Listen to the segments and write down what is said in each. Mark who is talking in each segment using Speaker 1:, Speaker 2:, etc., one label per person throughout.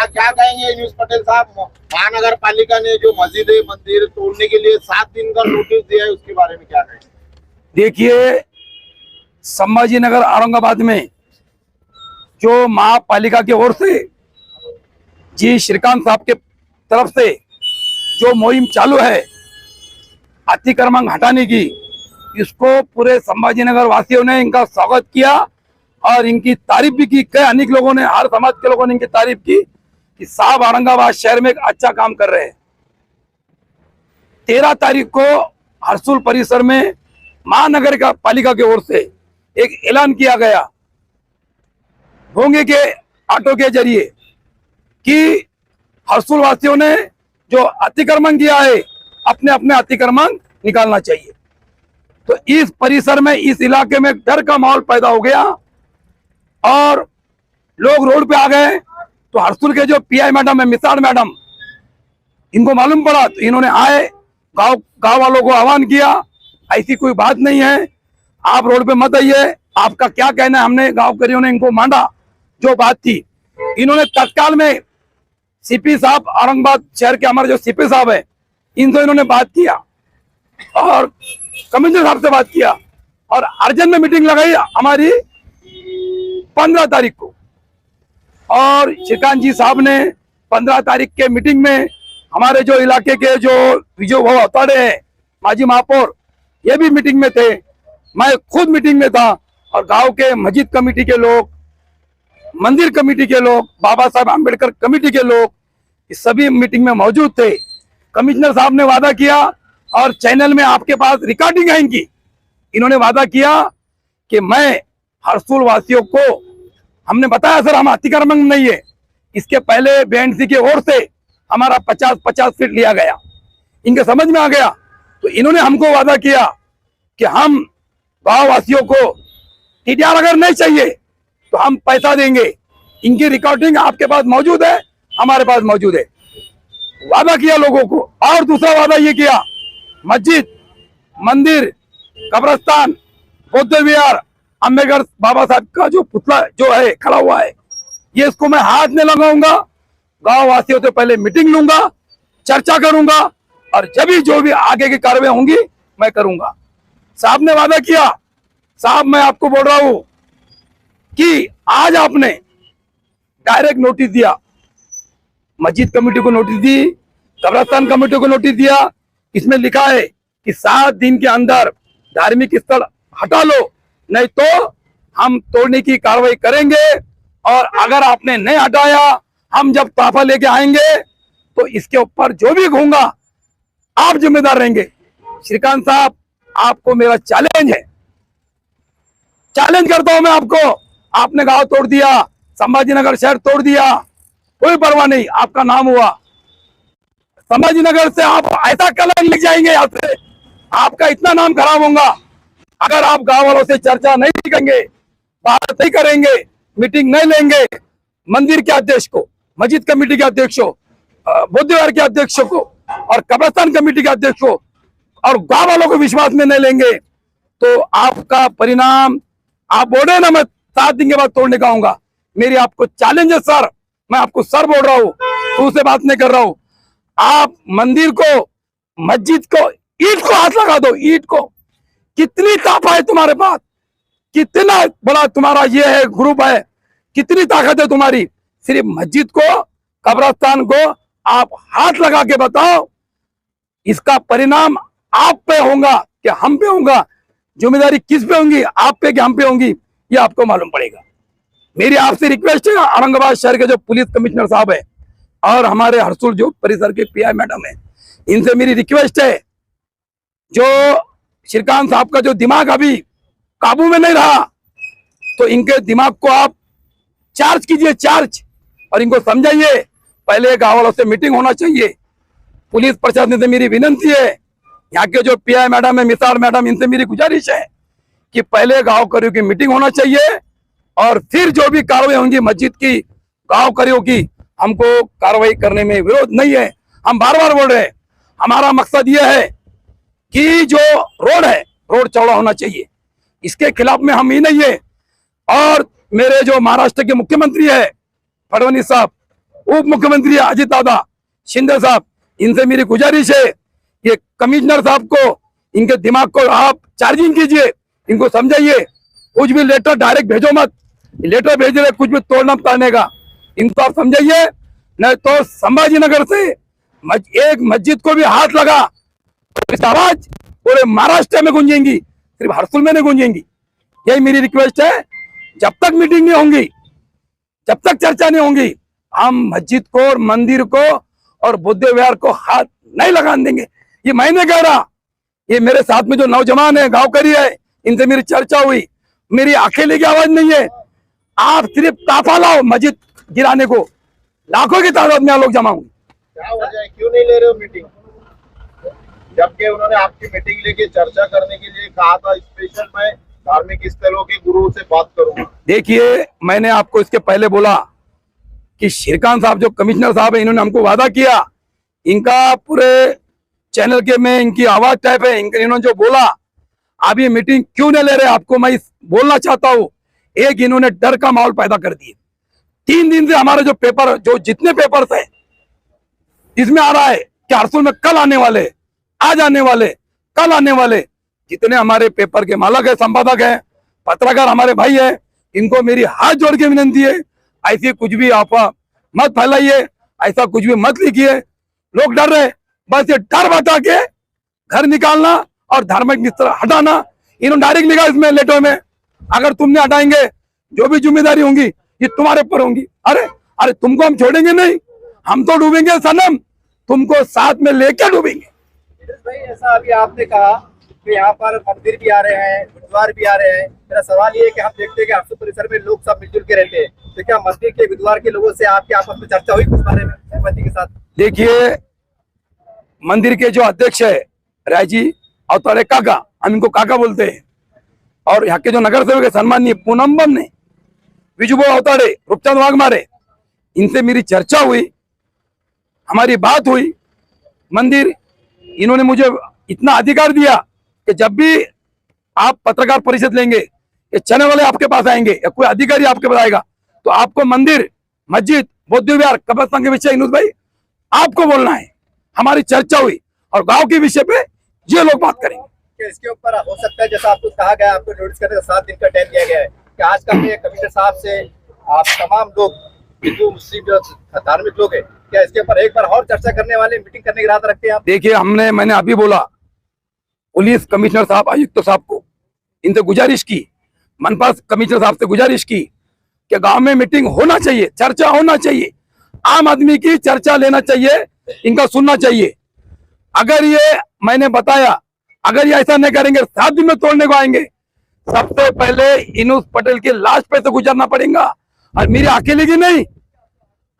Speaker 1: क्या कहेंगे यूनुस पटेल साहब? महानगर पालिका ने जो मस्जिद मंदिर तोड़ने के लिए 7 दिन का नोटिस दिया है, उसके बारे में क्या कहेंगे?
Speaker 2: देखिए, संभाजीनगर औरंगाबाद में जो महापालिका की ओर से जी श्रीकांत साहब के तरफ से जो मुहिम चालू है अतिक्रमण हटाने की, इसको पूरे संभाजीनगर वासियों ने इनका स्वागत किया और इनकी तारीफ भी की। कई अनेक लोगों ने, हर समाज के लोगों ने इनकी तारीफ की कि साहब औरंगाबाद शहर में एक अच्छा काम कर रहे हैं। 13 तारीख को हरसुल परिसर में महानगर का पालिका की ओर से एक ऐलान किया गया भोंगे के ऑटो के जरिए कि हरसुल वासियों ने जो अतिक्रमण किया है अपने अपने अतिक्रमण निकालना चाहिए। तो इस परिसर में, इस इलाके में डर का माहौल पैदा हो गया और लोग रोड पे आ गए। तो हरसुल के जो पीआई मैडम है, मिसाल मैडम, इनको मालूम पड़ा तो इन्होंने आए, गांव वालों को आह्वान किया, ऐसी कोई बात नहीं है, आप रोड पे मत आइए, आपका क्या कहना है। हमने गांव करियों ने इनको माना जो बात थी। इन्होंने तत्काल में सीपी साहब, औरंगाबाद शहर के हमारे जो सीपी साहब है, इनसे इन्होंने बात किया और कमिश्नर साहब से बात किया और अर्जेंट में मीटिंग लगाई हमारी 15 तारीख को। और श्रीकांत जी साहब ने 15 तारीख के मीटिंग में हमारे जो इलाके के जो विजय भाव अताड़े हैं, माजी महापौर, ये भी मीटिंग में थे, मैं खुद मीटिंग में था और गांव के मस्जिद कमेटी के लोग, मंदिर कमेटी के लोग, बाबा साहब आम्बेडकर कमेटी के लोग, इस सभी मीटिंग में मौजूद थे। कमिश्नर साहब ने वादा किया और चैनल में आपके पास रिकॉर्डिंग है इनकी, इन्होंने वादा किया कि मैं हरसुल वासियों को, हमने बताया सर हम अतिक्रमण नहीं है, इसके पहले बीएनसी की ओर से हमारा 50-50 फीट लिया गया, इनके समझ में आ गया। तो इन्होंने हमको वादा किया कि हम गाँव वासियों को टीडीआर अगर नहीं चाहिए तो हम पैसा देंगे। इनकी रिकॉर्डिंग आपके पास मौजूद है, हमारे पास मौजूद है। वादा किया लोगों को। और दूसरा वादा ये किया, मस्जिद, मंदिर, कब्रिस्तान, बौद्ध विहार, अम्बेडकर बाबा साहब का जो पुतला जो है खड़ा हुआ है, ये इसको मैं हाथ नहीं लगाऊंगा। गांव वासियों से पहले मीटिंग लूंगा, चर्चा करूंगा और जब भी जो भी आगे की कार्रवाई होंगी मैं करूंगा। साहब ने वादा किया। साहब मैं आपको बोल रहा हूं कि आज आपने डायरेक्ट नोटिस दिया, मस्जिद कमेटी को नोटिस दी, कब्रिस्तान कमेटी को नोटिस दिया, इसमें लिखा है कि 7 दिन के अंदर धार्मिक स्थल हटा लो, नहीं तो हम तोड़ने की कार्रवाई करेंगे। और अगर आपने नहीं हटाया, हम जब ताफा लेके आएंगे तो इसके ऊपर जो भी होगा आप जिम्मेदार रहेंगे। श्रीकांत साहब, आपको मेरा चैलेंज है, चैलेंज करता हूं मैं आपको। आपने गांव तोड़ दिया, संभाजीनगर शहर तोड़ दिया, कोई परवाह नहीं, आपका नाम हुआ। संभाजीनगर से आप ऐसा कलंक लिख जाएंगे, यहाँ से आपका इतना नाम खराब होगा अगर आप गांव वालों से चर्चा नहीं करेंगे, बात नहीं करेंगे, मीटिंग नहीं लेंगे। मंदिर के अध्यक्ष को, मस्जिद कमेटी के अध्यक्ष को, बौद्ध विहार के अध्यक्ष को और कब्रिस्तान कमेटी के अध्यक्ष को और गांव वालों को विश्वास में नहीं लेंगे तो आपका परिणाम, आप बोले ना मैं 7 दिन के बाद तोड़ने का आऊंगा। मेरी आपको चैलेंज है सर, मैं आपको सर बोल रहा हूँ, तू से बात नहीं कर रहा हूँ। आप मंदिर को, मस्जिद को, ईंट को हाथ लगा दो, ईंट को। कितनी ताकत है तुम्हारे पास, कितना बड़ा तुम्हारा ये है ग्रुप है, कितनी ताकत है तुम्हारी। सिर्फ मस्जिद को, कब्रिस्तान को आप हाथ लगा के बताओ, इसका परिणाम आप पे होगा कि हम पे होगा, जिम्मेदारी किस पे होंगी, आप पे कि हम पे होंगी, ये आपको मालूम पड़ेगा। मेरी आपसे रिक्वेस्ट है, औरंगाबाद शहर के जो पुलिस कमिश्नर साहब है और हमारे हरसुल जो परिसर के पीआई मैडम है, इनसे मेरी रिक्वेस्ट है, जो श्रीकांत साहब का जो दिमाग अभी काबू में नहीं रहा, तो इनके दिमाग को आप चार्ज कीजिए, चार्ज, और इनको समझाइए। पहले गाँव वालों से मीटिंग होना चाहिए। पुलिस प्रशासन से मेरी विनंती है, यहाँ के जो पीआई मैडम है, मिसाल मैडम, इनसे मेरी गुजारिश है कि पहले गांव करियों की मीटिंग होना चाहिए और फिर जो भी कार्रवाई होंगी मस्जिद की, गांव करियों की, हमको कार्रवाई करने में विरोध नहीं है। हम बार बार बोल रहे हैं, हमारा मकसद ये है कि जो रोड है, रोड चौड़ा होना चाहिए, इसके खिलाफ में हम ही नहीं है। और मेरे जो महाराष्ट्र के मुख्यमंत्री है फडणवीस साहब, उप मुख्यमंत्री अजित दादा शिंदे साहब, इनसे मेरी गुजारिश है, ये कमिश्नर साहब को, इनके दिमाग को आप चार्जिंग कीजिए, इनको समझाइए, कुछ भी लेटर डायरेक्ट भेजो मत, लेटर भेज रहे कुछ भी तोड़ना ताड़ने का, इनको आप समझाइए। नहीं तो संभाजी नगर से एक मस्जिद को भी हाथ लगा तो इस आवाज पूरे महाराष्ट्र में गूंजेंगी, सिर्फ हरसुल में नहीं गूंजेंगी। यही मेरी रिक्वेस्ट है, जब तक मीटिंग नहीं होंगी, जब तक चर्चा नहीं होंगी, हम मस्जिद को और मंदिर को और बुद्ध विहार को हाथ नहीं लगाने देंगे। ये मैं नहीं कह रहा, ये मेरे साथ में जो नौजवान है, गांव करी है, इनसे मेरी चर्चा हुई, मेरी अकेले की आवाज नहीं है। आप सिर्फ ताफा लाओ मस्जिद गिराने को, लाखों की तादाद में लोग जमा होंगे।
Speaker 1: क्या वजह है, क्यों नहीं ले रहे हो मीटिंग? जबकि उन्होंने आपकी मीटिंग लेके चर्चा करने के लिए कहा था, स्पेशल मैं धार्मिक स्थलों के गुरु से बात करूंगा।
Speaker 2: देखिए, मैंने आपको इसके पहले बोला कि श्रीकांत साहब जो कमिश्नर साहब है, इन्होंने हमको वादा किया, इनका पूरे चैनल के में इनकी आवाज टाइप है, इन्होंने जो बोला, अब ये मीटिंग क्यों नहीं ले रहे, आपको मैं बोलना चाहता हूँ। एक इन्होंने डर का माहौल पैदा कर दिए। 3 दिन से हमारे जो पेपर, जो जितने पेपर्स है, इसमें आ रहा है कि हरसुल में कल आने वाले, आज आने वाले, कल आने वाले, जितने हमारे पेपर के मालक है, संपादक है, पत्रकार हमारे भाई है, इनको मेरी हाथ जोड़ के विनती है, ऐसी कुछ भी अफवाह मत फैलाइए, ऐसा कुछ भी मत लिखिए। लोग डर रहे, बस ये डर बता के घर निकालना और धार्मिक निस्तर हटाना। इन्होंने डायरेक्ट लिखा इसमें लेटर में, अगर तुमने हटाएंगे जो भी जिम्मेदारी होंगी ये तुम्हारे ऊपर होंगी। अरे तुमको हम छोड़ेंगे नहीं, हम तो डूबेंगे सनम, तुमको साथ में लेके डूबेंगे।
Speaker 3: भाई, ऐसा अभी आपने कहा कि यहाँ पर मंदिर भी आ रहे हैं, गुरुद्वार भी आ रहे हैं। मेरा सवाल ये है कि हम देखते हैं कि हरसुल परिसर में लोग सब मिलजुल के रहते हैं, तो क्या मंदिर के गुरुद्वार के लोगों से आपकी आपस में चर्चा हुई इस बारे में सहमति के साथ?
Speaker 2: देखिए, मंदिर के जो अध्यक्ष है रायजी अवताड़े काका, हम इनको काका बोलते हैं, और यहाँ के जो नगर सेवक है सम्माननीय पूनम ने, विजुबो अवताड़े, रूपचंद वाघमारे, इनसे मेरी चर्चा हुई, हमारी बात हुई। मंदिर, इन्होंने मुझे इतना अधिकार दिया कि जब भी आप पत्रकार परिषद लेंगे, ये चैनल वाले आपके पास आएंगे या कोई अधिकारी आपके पास आएगा, तो आपको मंदिर, मस्जिद, बौद्ध विहार, कब्रिस्तान के विषय इनूस भाई आपको बोलना है। हमारी चर्चा हुई और गांव के विषय पे ये लोग बात करेंगे।
Speaker 3: कि इसके ऊपर हो सकता है, जैसा आपको कहा गया, आपको नोटिस करने का 7 दिन का टाइम दिया गया है, कि आज का कमिश्नर साहब से आप तमाम लोग हिंदू मुस्लिम जो धार्मिक लोग हैं, क्या इसके ऊपर एक बार और चर्चा करने वाले, मीटिंग करने की इरादा रखते हैं आप?
Speaker 2: देखिए, मैंने अभी बोला, पुलिस कमिश्नर साहब, आयुक्त साहब को इनसे गुजारिश की, मनपा कमिश्नर साहब से गुजारिश की कि गांव में मीटिंग होना चाहिए, चर्चा होना चाहिए, आम आदमी की चर्चा लेना चाहिए, इनका सुनना चाहिए। अगर ये मैंने बताया, अगर ये ऐसा नहीं करेंगे, 7 दिन में तोड़ने को आएंगे, सबसे पहले इनूस पटेल की लाश पे से गुजरना पड़ेगा, और मेरी अकेले की नहीं,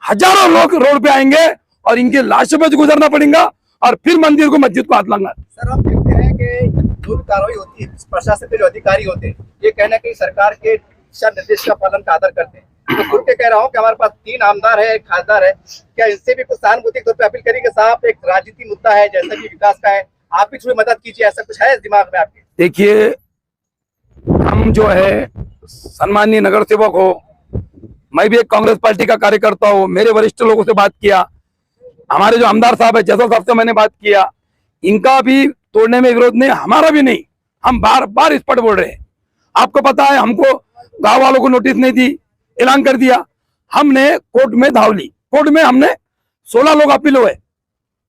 Speaker 2: हजारों लोग रोड पे आएंगे और इनकी लाशों पे गुजरना पड़ेगा, और फिर मंदिर को, मस्जिद को हाथ लगाना।
Speaker 3: सर, हम देखते हैं कि जो भी कार्रवाई होती है, प्रशासन के जो अधिकारी होते हैं, ये कहना कि सरकार के दिशा निर्देश का पालन का आदर करते हैं। तो खुल के कह रहा हूँ कि हमारे पास 3 आमदार है, एक खासदार है, क्या इनसे भी कुछ सहानुभूति के तौर पर अपील करेंगे? साहब, एक राजनीति मुद्दा है, जैसा कि विकास का है, आप भी थोड़ी मदद कीजिए, ऐसा कुछ है दिमाग में आपके?
Speaker 2: देखिए, हम जो है सम्माननीय नगर सेवक हो, मैं भी एक कांग्रेस पार्टी का कार्यकर्ता हूँ, मेरे वरिष्ठ लोगों से बात किया, हमारे जो आमदार साहब है जैसा साहब से मैंने बात किया, इनका भी तोड़ने में विरोध नहीं, हमारा भी नहीं, हम बार बार इस पर बोल रहे हैं। आपको पता है, हमको गांव वालों को नोटिस नहीं दी, ऐलान कर दिया, हमने कोर्ट में धाव ली, कोर्ट में हमने 16 लोग अपील हुए।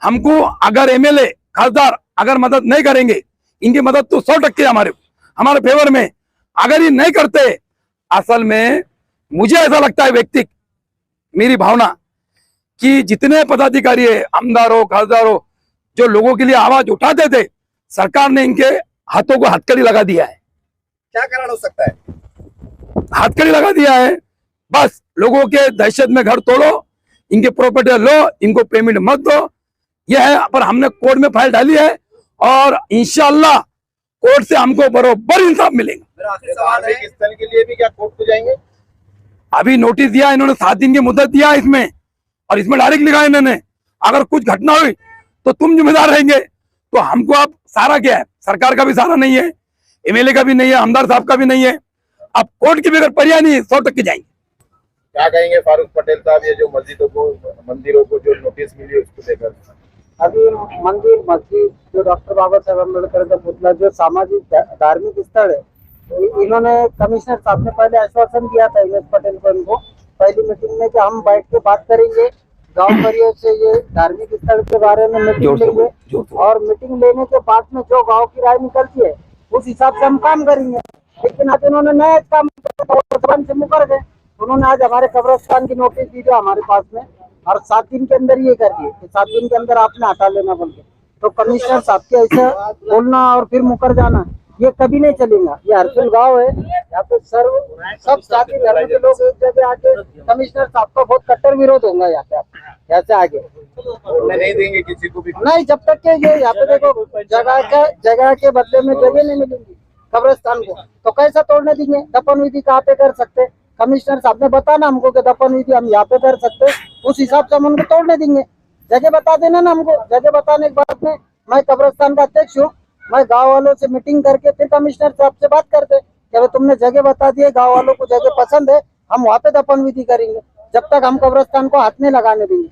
Speaker 2: हमको अगर एमएलए, खासदार अगर मदद नहीं करेंगे, इनकी मदद तो 100% हमारे फेवर में, अगर ये नहीं करते, असल में मुझे ऐसा लगता है, व्यक्तिगत मेरी भावना, कि जितने पदाधिकारी है, आमदार हो, खासदार हो, जो लोगों के लिए आवाज उठाते थे, सरकार ने इनके हाथों को हथकड़ी लगा दिया है।
Speaker 3: क्या कारण हो सकता है?
Speaker 2: हथकड़ी लगा दिया है, बस लोगों के दहशत में घर तोड़ो, इनके प्रॉपर्टी लो, इनको पेमेंट मत दो, यह है। पर हमने कोर्ट में फाइल डाली है, और इंशाअल्लाह कोर्ट से हमको बरोबर इंसाफ मिलेगा।
Speaker 3: मेरा आखिरी सवाल है,
Speaker 1: धार्मिक स्थल के लिए भी क्या कोर्ट को जाएंगे?
Speaker 2: अभी नोटिस दिया इन्होंने, 7 दिन की मुद्दत दिया इसमें, और इसमें डायरेक्ट लिखा है इन्होंने, अगर कुछ घटना हुई तो तुम जिम्मेदार रहेंगे। तो हमको अब सारा क्या है, सरकार का भी सारा नहीं है, एमएलए का भी नहीं है, आमदार साहब का भी नहीं है, अब कोर्ट की भी अगर पर्याय नहीं, 100% जाएंगे।
Speaker 1: क्या कहेंगे फारूक पटेल साहब, ये जो मस्जिदों को, मंदिरों को जो नोटिस मिली उसको लेकर?
Speaker 4: अभी मंदिर मस्जिद जो डॉक्टर बाबा साहेब अम्बेडकर का पुतला जो सामाजिक धार्मिक स्थल है, इन्होंने कमिश्नर साहब ने पहले आश्वासन दिया था हिमेश पटेल को, इनको पहली मीटिंग में कि हम बैठ के बात करेंगे गांव परियों से, ये धार्मिक स्थल के बारे में मीटिंग लेंगे और मीटिंग लेने के बाद में जो गांव की राय निकलती है उस हिसाब से हम काम करेंगे। लेकिन आज उन्होंने नया काम से मुकर गए। उन्होंने आज हमारे कब्रिस्तान की नोटिस दी जो हमारे पास में, और 7 दिन के अंदर ये कर दिए कि 7 दिन के अंदर आपने हटा लेना बोल के। तो कमिश्नर साहब के ऐसे बोलना और फिर मुकर जाना ये कभी नहीं चलेगा। ये हरसुल गांव है, यहाँ पे सब जाति धर्म के लोग एक जगह आके कमिश्नर साहब का बहुत कट्टर विरोध होगा यहाँ से आगे
Speaker 1: बोलने नहीं देंगे किसी को भी?
Speaker 4: नहीं, जब तक के ये यहाँ पे देखो जगह के बदले में जगह नहीं मिलेंगी कब्रिस्तान को, तो कैसा तोड़ने देंगे? दफन विधि कहाँ पे कर सकते? कमिश्नर साहब ने बताना हमको कि दफन विधि हम यहाँ पे कर सकते, उस हिसाब से हम उनको तोड़ने देंगे। जगह बता देना ना हमको। जगह बताने के बाद में मैं कब्रिस्तान का अध्यक्ष हूँ, मैं गांव वालों से मीटिंग करके फिर कमिश्नर साहब से बात करते कि अगर तुमने जगह बता दी है, गांव वालों को जगह पसंद है, हम वहाँ पे दफन विधि करेंगे। जब तक हम कब्रिस्तान को हाथ नहीं लगाने देंगे।